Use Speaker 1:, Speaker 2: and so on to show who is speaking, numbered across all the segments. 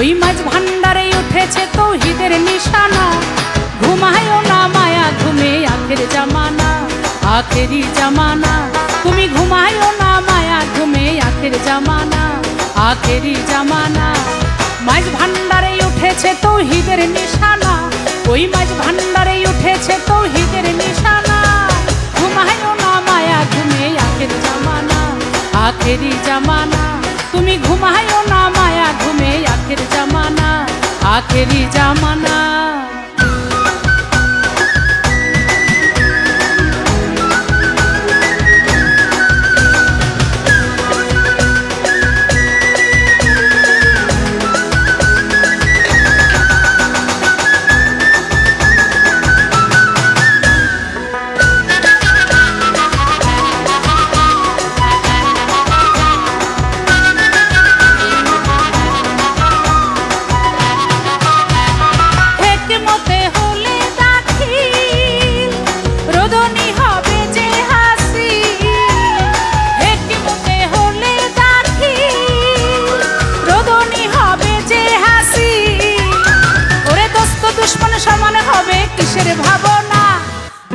Speaker 1: ওই মাঝ ভান্ডারে উঠেছে তৌহিদের নিশানা। ঘুমায়ও না মায়া ঘুমে আখের জামানা, আখেরি জামানা। তুমি ঘুমায়ও না মায়া ঘুমে আখের জামানা, আখেরি জামানা। মাঝ ভান্ডারে উঠেছে তৌহিদের নিশানা, ওই মাঝ ভান্ডারে উঠেছে তৌহিদের নিশানা। ঘুমায়ও না মায়া ঘুমে আখের জামানা, আখেরি জামানা। তুমি ঘুমায়ও না মায়া ঘুমে আখের জামানা, আখেরি জামানা।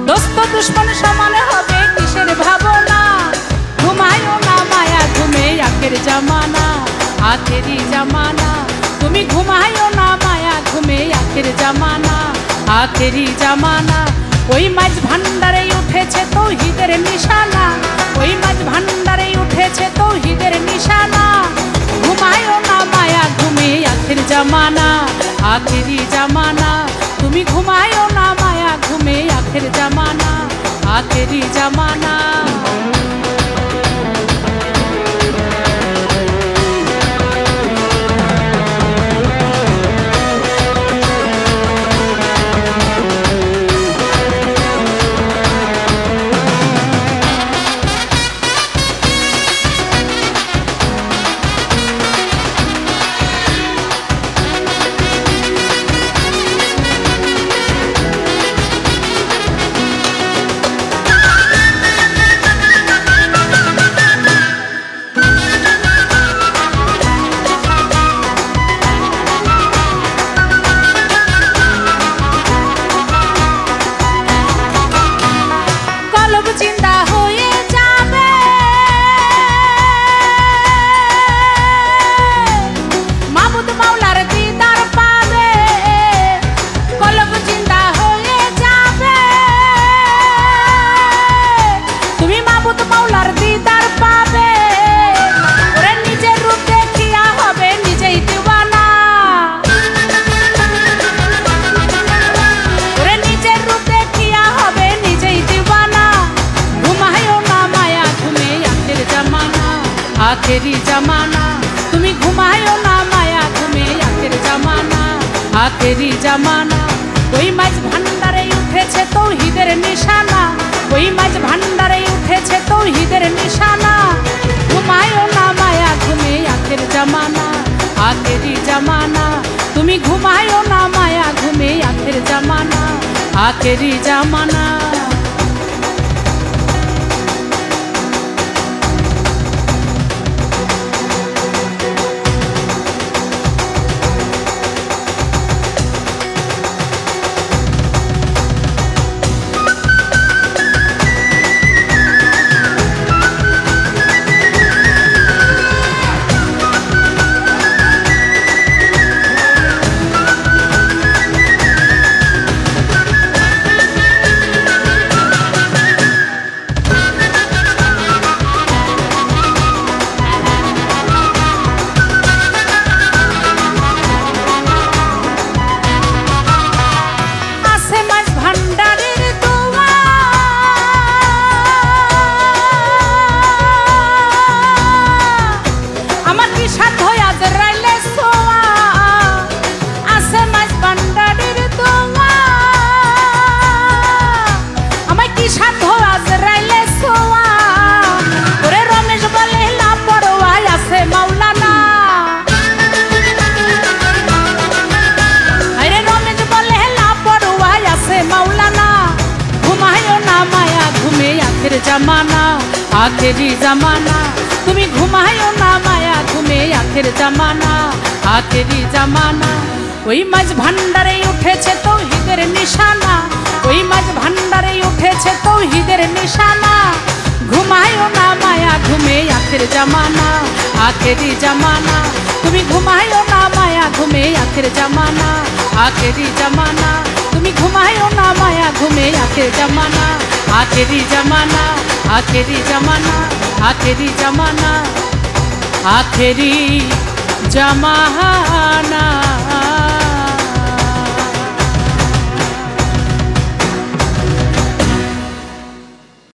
Speaker 1: দোস্ত দুশ্মন সমান হবে কিসের ভাবনা। ঘুমায়ও না মায়া ঘুমে আখের জামানা, আখেরি জামানা। তুমি ঘুমায়ও না মায়া ঘুমে আখের জামানা, আখেরি জামানা। ওই মাঝ ভান্ডারে উঠেছে তৌহিদের নিশানা, ওই মাঝ ভান্ডারে উঠেছে তৌহিদের নিশানা। ঘুমায়ও না মায়া ঘুমে আখের জামানা, আখেরি জামানা। তুমি ঘুমায়ও না মায়া ঘুমে আখের জামানা, আখেরি জামানা। আখেরি জামানা। তুমি ঘুমায়ও না মায়া ঘুমে আখের জামানা, আখেরি জামানা। ওই মাঝ ভান্ডারে উঠেছে তৌহিদের নিশানা, ওই মাঝ ভান্ডারে উঠেছে তৌহিদের নিশানা। ঘুমায়ও না মায়া ঘুমে আখের জামানা, আখেরি জামানা। তুমি ঘুমায়ও না মায়া ঘুমে আখের জামানা, আখেরি জামানা। জামানা, আখেরি জামানা। তুমি ঘুমায়ও না মায়া ঘুমে আখের জামানা, আখেরি জামানা। ওই মাঝ ভান্ডারে উঠেছে তৌহিদের নিশানা, ওই মাঝ ভান্ডারে উঠেছে তৌহিদের নিশানা। ঘুমায়ও না মায়া ঘুমে আখের জামানা, আখেরি জামানা। তুমি ঘুমায়ও না মায়া ঘুমে আখের জামানা, আখেরি জামানা। তুমি ঘুমায়ও না মায়া ঘুমে আখের জামানা, আখেরি জামানা, আখেরি জামানা, আখেরি জামানা, আখেরি জামানা।